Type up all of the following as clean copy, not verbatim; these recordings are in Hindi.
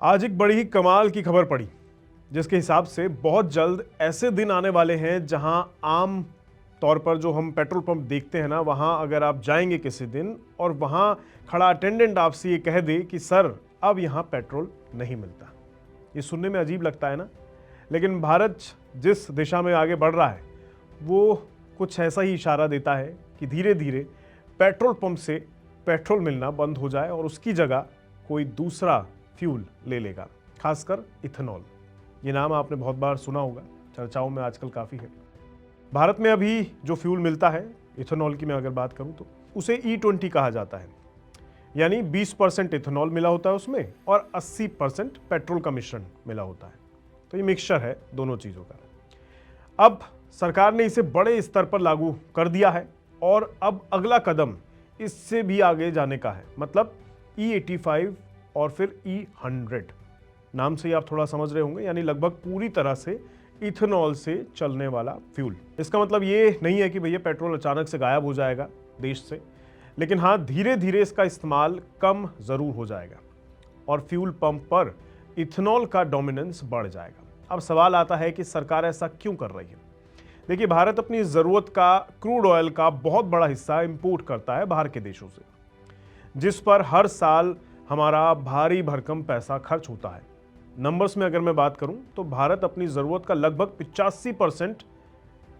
आज एक बड़ी ही कमाल की खबर पड़ी जिसके हिसाब से बहुत जल्द ऐसे दिन आने वाले हैं जहां आम तौर पर जो हम पेट्रोल पंप देखते हैं ना, वहां अगर आप जाएंगे किसी दिन और वहां खड़ा अटेंडेंट आपसे ये कह दे कि सर अब यहां पेट्रोल नहीं मिलता। ये सुनने में अजीब लगता है ना, लेकिन भारत जिस दिशा में आगे बढ़ रहा है वो कुछ ऐसा ही इशारा देता है कि धीरे धीरे पेट्रोल पंप से पेट्रोल मिलना बंद हो जाए और उसकी जगह कोई दूसरा फ्यूल ले लेगा, खासकर इथेनॉल। ये नाम आपने बहुत बार सुना होगा, चर्चाओं में आजकल काफ़ी है। भारत में अभी जो फ्यूल मिलता है इथेनॉल की मैं अगर बात करूं तो उसे E20 कहा जाता है, यानी 20% इथेनॉल मिला होता है उसमें और 80% पेट्रोल का मिश्रण मिला होता है। तो ये मिक्सचर है दोनों चीज़ों का। अब सरकार ने इसे बड़े स्तर पर लागू कर दिया है और अब अगला कदम इससे भी आगे जाने का है, मतलब E85 और फिर E100। नाम से ही आप थोड़ा समझ रहे होंगे, यानी लगभग पूरी तरह से इथेनॉल से चलने वाला फ्यूल। इसका मतलब ये नहीं है कि भैया पेट्रोल अचानक से गायब हो जाएगा देश से, लेकिन हाँ धीरे धीरे इसका इस्तेमाल कम ज़रूर हो जाएगा और फ्यूल पंप पर इथेनॉल का डोमिनेंस बढ़ जाएगा। अब सवाल आता है कि सरकार ऐसा क्यों कर रही है। देखिए, भारत अपनी ज़रूरत का क्रूड ऑयल का बहुत बड़ा हिस्सा इंपोर्ट करता है बाहर के देशों से, जिस पर हर साल हमारा भारी भरकम पैसा खर्च होता है। नंबर्स में अगर मैं बात करूं तो भारत अपनी ज़रूरत का लगभग 85%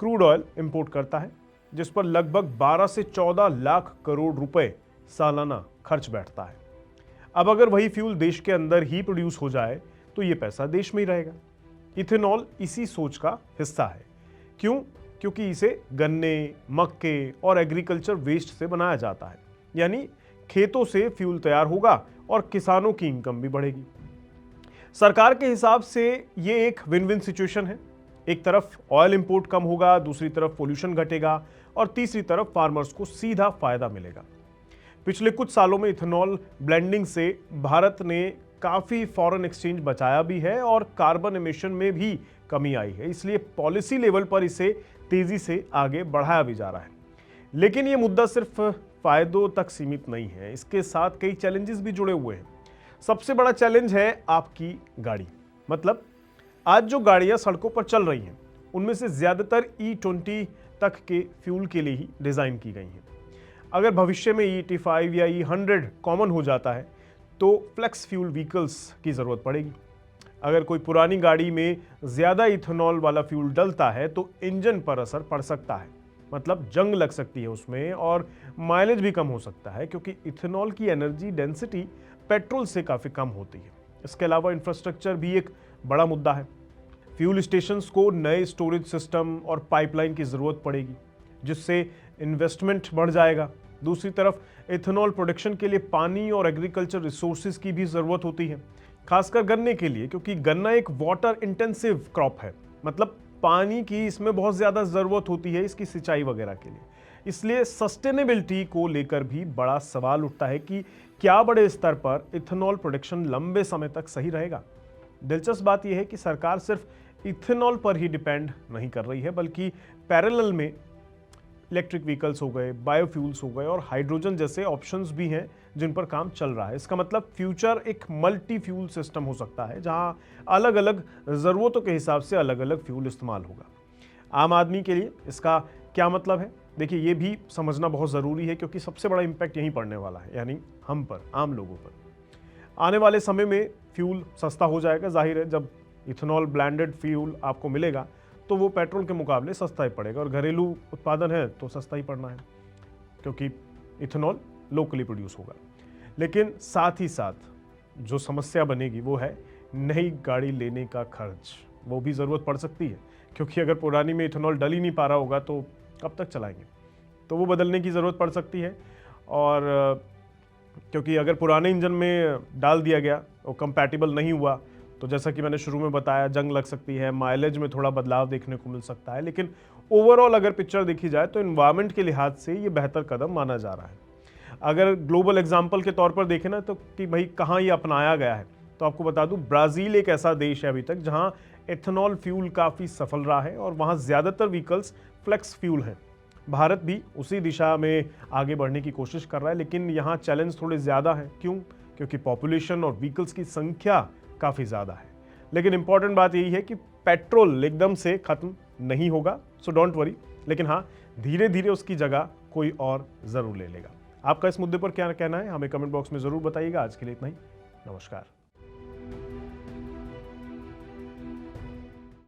क्रूड ऑयल इंपोर्ट करता है, जिस पर लगभग 12 से 14 लाख करोड़ रुपए सालाना खर्च बैठता है। अब अगर वही फ्यूल देश के अंदर ही प्रोड्यूस हो जाए तो ये पैसा देश में ही रहेगा। इथेनॉल इसी सोच का हिस्सा है। क्यों? क्योंकि इसे गन्ने, मक्के और एग्रीकल्चर वेस्ट से बनाया जाता है, यानी खेतों से फ्यूल तैयार होगा और किसानों की इनकम भी बढ़ेगी। सरकार के हिसाब से ये एक विन विन सिचुएशन है। एक तरफ ऑयल इंपोर्ट कम होगा, दूसरी तरफ पोल्यूशन घटेगा और तीसरी तरफ फार्मर्स को सीधा फायदा मिलेगा। पिछले कुछ सालों में इथेनॉल ब्लेंडिंग से भारत ने काफ़ी फॉरेन एक्सचेंज बचाया भी है और कार्बन एमिशन में भी कमी आई है, इसलिए पॉलिसी लेवल पर इसे तेज़ी से आगे बढ़ाया भी जा रहा है। लेकिन ये मुद्दा सिर्फ फायदों तक सीमित नहीं है, इसके साथ कई चैलेंजेस भी जुड़े हुए हैं। सबसे बड़ा चैलेंज है आपकी गाड़ी। मतलब आज जो गाड़ियां सड़कों पर चल रही हैं उनमें से ज़्यादातर E20 तक के फ्यूल के लिए ही डिज़ाइन की गई हैं। अगर भविष्य में E85 या E100 कॉमन हो जाता है तो फ्लेक्स फ्यूल व्हीकल्स की ज़रूरत पड़ेगी। अगर कोई पुरानी गाड़ी में ज़्यादा इथेनॉल वाला फ्यूल डलता है तो इंजन पर असर पड़ सकता है, मतलब जंग लग सकती है उसमें और माइलेज भी कम हो सकता है, क्योंकि इथेनॉल की एनर्जी डेंसिटी पेट्रोल से काफ़ी कम होती है। इसके अलावा इंफ्रास्ट्रक्चर भी एक बड़ा मुद्दा है। फ्यूल स्टेशंस को नए स्टोरेज सिस्टम और पाइपलाइन की ज़रूरत पड़ेगी, जिससे इन्वेस्टमेंट बढ़ जाएगा। दूसरी तरफ इथेनॉल प्रोडक्शन के लिए पानी और एग्रीकल्चर रिसोर्सेज की भी ज़रूरत होती है, खासकर गन्ने के लिए, क्योंकि गन्ना एक वाटर इंटेंसिव क्रॉप है, मतलब पानी की इसमें बहुत ज़्यादा ज़रूरत होती है इसकी सिंचाई वगैरह के लिए। इसलिए सस्टेनेबिलिटी को लेकर भी बड़ा सवाल उठता है कि क्या बड़े स्तर पर इथेनॉल प्रोडक्शन लंबे समय तक सही रहेगा। दिलचस्प बात यह है कि सरकार सिर्फ इथेनॉल पर ही डिपेंड नहीं कर रही है, बल्कि पैरेलल में इलेक्ट्रिक व्हीकल्स हो गए, बायोफ्यूल्स हो गए और हाइड्रोजन जैसे ऑप्शंस भी हैं जिन पर काम चल रहा है। इसका मतलब फ्यूचर एक मल्टी फ्यूल सिस्टम हो सकता है, जहां अलग अलग ज़रूरतों के हिसाब से अलग अलग फ्यूल इस्तेमाल होगा। आम आदमी के लिए इसका क्या मतलब है, देखिए ये भी समझना बहुत ज़रूरी है, क्योंकि सबसे बड़ा इम्पैक्ट यहीं पड़ने वाला है, यानी हम पर, आम लोगों पर। आने वाले समय में फ्यूल सस्ता हो जाएगा। जाहिर है, जब इथेनॉल ब्लेंडेड फ्यूल आपको मिलेगा तो वो पेट्रोल के मुकाबले सस्ता ही पड़ेगा, और घरेलू उत्पादन है तो सस्ता ही पड़ना है, क्योंकि इथेनॉल लोकली प्रोड्यूस होगा। लेकिन साथ ही साथ जो समस्या बनेगी वो है नई गाड़ी लेने का खर्च। वो भी ज़रूरत पड़ सकती है, क्योंकि अगर पुरानी में इथेनॉल डल ही नहीं पा रहा होगा तो कब तक चलाएंगे, तो वो बदलने की ज़रूरत पड़ सकती है। और क्योंकि अगर पुराने इंजन में डाल दिया गया, वो कंपैटिबल नहीं हुआ, तो जैसा कि मैंने शुरू में बताया, जंग लग सकती है, माइलेज में थोड़ा बदलाव देखने को मिल सकता है। लेकिन ओवरऑल अगर पिक्चर देखी जाए तो एनवायरनमेंट के लिहाज से ये बेहतर कदम माना जा रहा है। अगर ग्लोबल एग्जाम्पल के तौर पर देखें ना, तो कि भाई कहाँ ये अपनाया गया है, तो आपको बता दूं, ब्राज़ील एक ऐसा देश है अभी तक जहां एथेनॉल फ्यूल काफ़ी सफल रहा है और वहां ज़्यादातर व्हीकल्स फ्लेक्स फ्यूल हैं। भारत भी उसी दिशा में आगे बढ़ने की कोशिश कर रहा है, लेकिन यहाँ चैलेंज थोड़े ज़्यादा हैं। क्यों? क्योंकि पॉपुलेशन और व्हीकल्स की संख्या काफ़ी ज़्यादा है। लेकिन इंपॉर्टेंट बात यही है कि पेट्रोल एकदम से ख़त्म नहीं होगा, सो डोंट वरी। लेकिन हाँ, धीरे धीरे उसकी जगह कोई और ज़रूर ले लेगा। आपका इस मुद्दे पर क्या कहना है हमें कमेंट बॉक्स में ज़रूर बताइएगा। आज के लिए इतना ही, नमस्कार।